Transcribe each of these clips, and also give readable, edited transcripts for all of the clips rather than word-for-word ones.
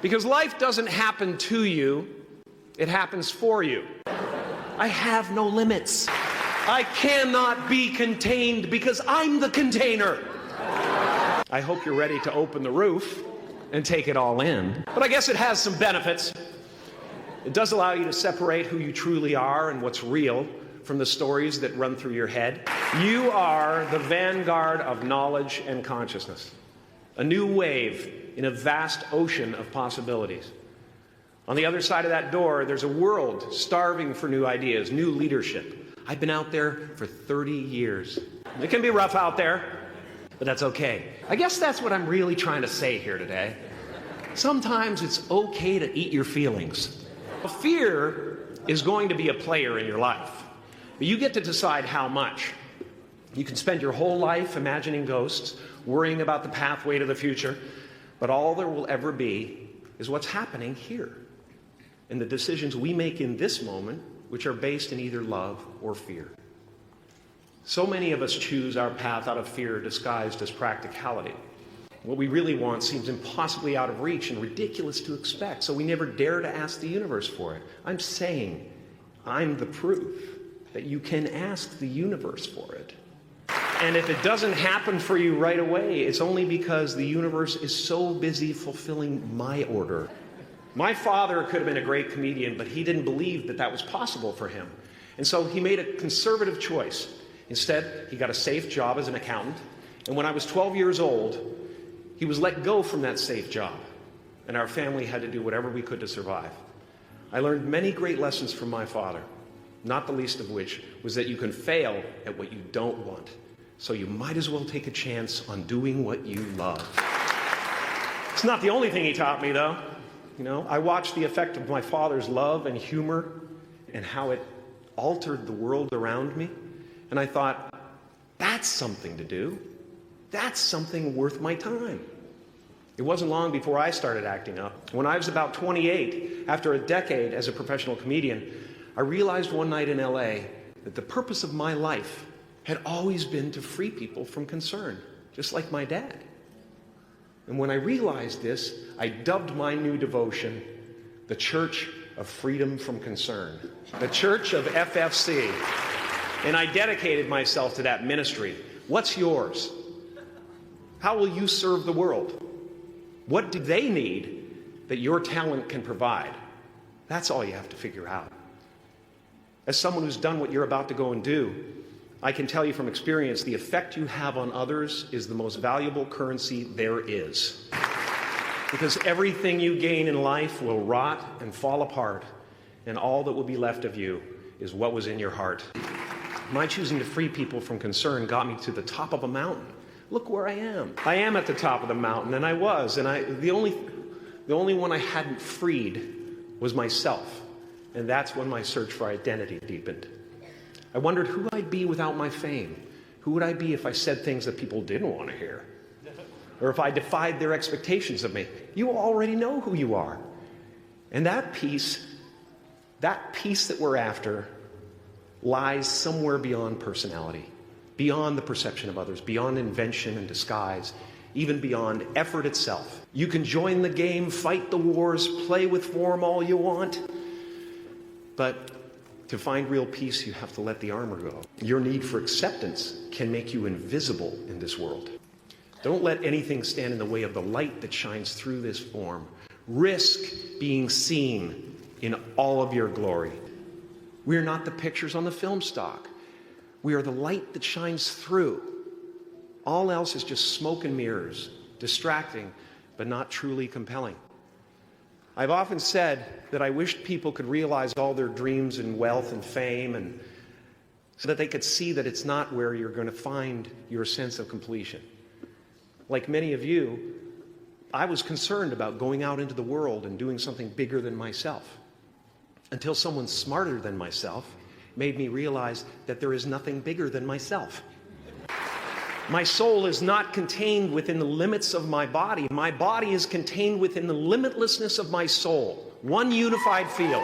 Because life doesn't happen to you, it happens for you. I have no limits. I cannot be contained because I'm the container. I hope you're ready to open the roof and take it all in. But I guess it has some benefits. It does allow you to separate who you truly are and what's real from the stories that run through your head. You are the vanguard of knowledge and consciousness, a new wave in a vast ocean of possibilities. On the other side of that door, there's a world starving for new ideas, new leadership. I've been out there for 30 years. It can be rough out there, but that's okay. I guess that's what I'm really trying to say here today. Sometimes it's okay to eat your feelings. Fear is going to be a player in your life, but you get to decide how much. You can spend your whole life imagining ghosts, worrying about the pathway to the future, but all there will ever be is what's happening here, and the decisions we make in this moment, which are based in either love or fear. So many of us choose our path out of fear disguised as practicality. What we really want seems impossibly out of reach and ridiculous to expect, so we never dare to ask the universe for it. I'm saying I'm the proof that you can ask the universe for it. And if it doesn't happen for you right away, it's only because the universe is so busy fulfilling my order. My father could have been a great comedian, but he didn't believe that that was possible for him. And so he made a conservative choice. Instead, he got a safe job as an accountant. And when I was 12 years old, he was let go from that safe job. And our family had to do whatever we could to survive. I learned many great lessons from my father, not the least of which was that you can fail at what you don't want. So you might as well take a chance on doing what you love. It's not the only thing he taught me, though. You know, I watched the effect of my father's love and humor and how it altered the world around me. And I thought, that's something to do. That's something worth my time. It wasn't long before I started acting up. When I was about 28, after a decade as a professional comedian, I realized one night in LA that the purpose of my life had always been to free people from concern, just like my dad. And when I realized this, I dubbed my new devotion the Church of Freedom from Concern, the Church of FFC. And I dedicated myself to that ministry. What's yours? How will you serve the world? What do they need that your talent can provide? That's all you have to figure out. As someone who's done what you're about to go and do, I can tell you from experience, the effect you have on others is the most valuable currency there is. Because everything you gain in life will rot and fall apart, and all that will be left of you is what was in your heart. My choosing to free people from concern got me to the top of a mountain. Look where I am. I am at the top of the mountain, and I was, and the only one I hadn't freed was myself. And that's when my search for identity deepened. I wondered who I'd be without my fame. Who would I be if I said things that people didn't want to hear? Or if I defied their expectations of me? You already know who you are. And that peace that we're after, lies somewhere beyond personality, beyond the perception of others, beyond invention and disguise, even beyond effort itself. You can join the game, fight the wars, play with form all you want, but to find real peace, you have to let the armor go. Your need for acceptance can make you invisible in this world. Don't let anything stand in the way of the light that shines through this form. Risk being seen in all of your glory. We are not the pictures on the film stock. We are the light that shines through. All else is just smoke and mirrors, distracting, but not truly compelling. I've often said that I wished people could realize all their dreams and wealth and fame, and so that they could see that it's not where you're going to find your sense of completion. Like many of you, I was concerned about going out into the world and doing something bigger than myself, until someone smarter than myself made me realize that there is nothing bigger than myself. My soul is not contained within the limits of my body. My body is contained within the limitlessness of my soul. One unified field.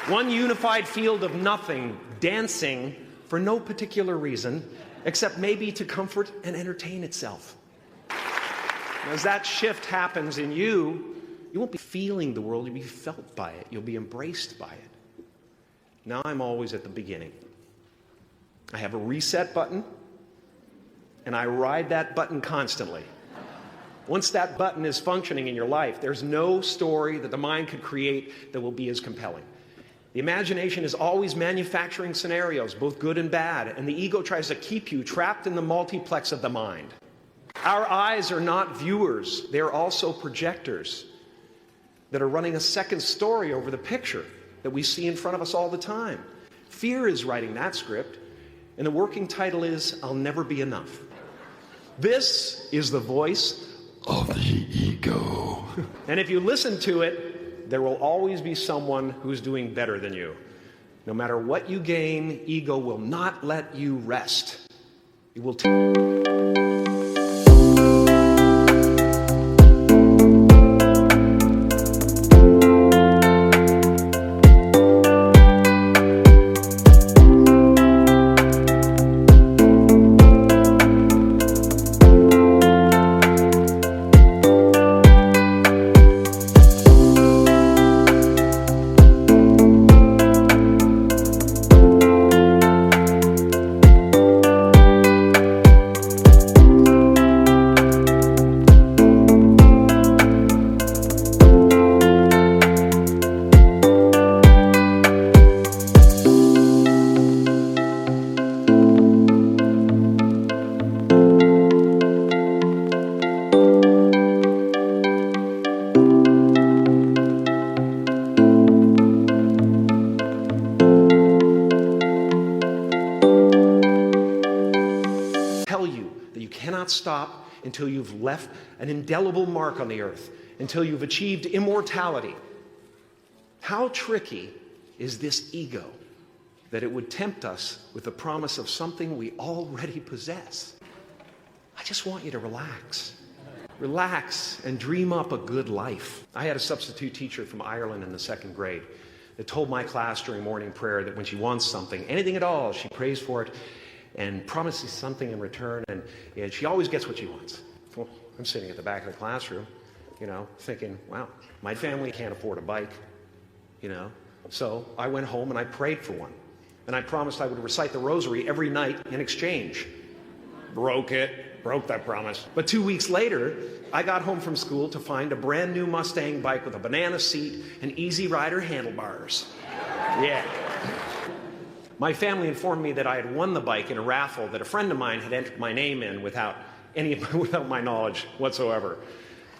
One unified field of nothing, dancing for no particular reason, except maybe to comfort and entertain itself. As that shift happens in you, You won't be feeling the world, you'll be felt by it. You'll be embraced by it. Now I'm always at the beginning. I have a reset button, and I ride that button constantly. Once that button is functioning in your life, there's no story that the mind could create that will be as compelling. The imagination is always manufacturing scenarios, both good and bad, and the ego tries to keep you trapped in the multiplex of the mind. Our eyes are not viewers, they're also projectors that are running a second story over the picture that we see in front of us all the time. Fear is writing that script, and the working title is, I'll Never Be Enough. This is the voice of the ego. And if you listen to it, there will always be someone who's doing better than you. No matter what you gain, ego will not let you rest. It will stop until you've left an indelible mark on the earth, until you've achieved immortality. How tricky is this ego that it would tempt us with the promise of something we already possess? I just want you to relax. Relax and dream up a good life. I had a substitute teacher from Ireland in the second grade that told my class during morning prayer that when she wants something, anything at all, she prays for it and promises something in return, and she always gets what she wants. Well, I'm sitting at the back of the classroom, thinking, wow, my family can't afford a bike, So I went home and I prayed for one. And I promised I would recite the rosary every night in exchange. Broke that promise. But 2 weeks later, I got home from school to find a brand new Mustang bike with a banana seat and Easy Rider handlebars. Yeah. My family informed me that I had won the bike in a raffle that a friend of mine had entered my name in without my knowledge whatsoever.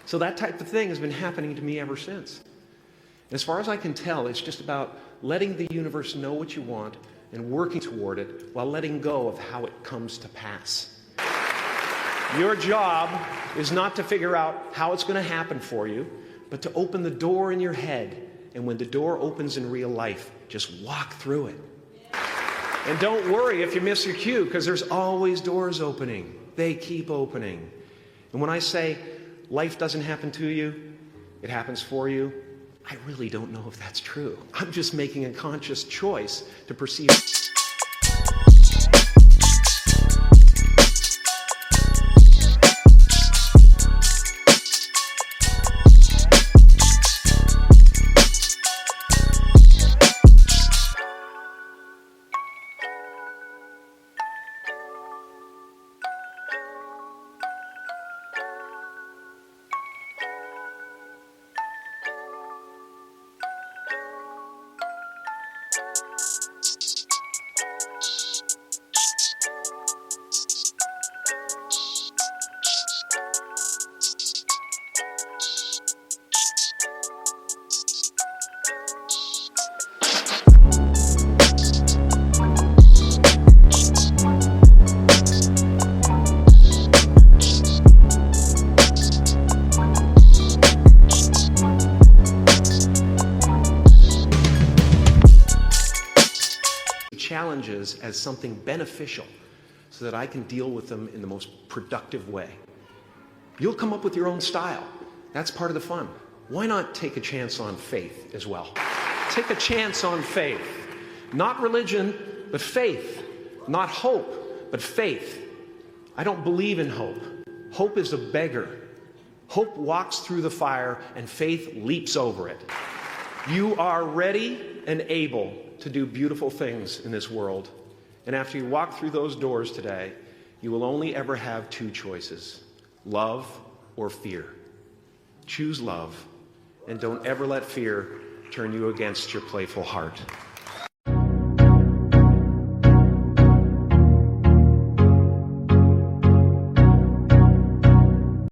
So that type of thing has been happening to me ever since. As far as I can tell, it's just about letting the universe know what you want and working toward it while letting go of how it comes to pass. Your job is not to figure out how it's going to happen for you, but to open the door in your head. And when the door opens in real life, just walk through it. And don't worry if you miss your cue, because there's always doors opening. They keep opening. And when I say life doesn't happen to you, it happens for you, I really don't know if that's true. I'm just making a conscious choice to perceive. Challenges as something beneficial so that I can deal with them in the most productive way. You'll come up with your own style. That's part of the fun. Why not take a chance on faith as well? Take a chance on faith. Not religion, but faith. Not hope, but faith. I don't believe in hope. Hope is a beggar. Hope walks through the fire, and faith leaps over it. You are ready and able to do beautiful things in this world. And after you walk through those doors today, you will only ever have two choices: love or fear. Choose love, and don't ever let fear turn you against your playful heart.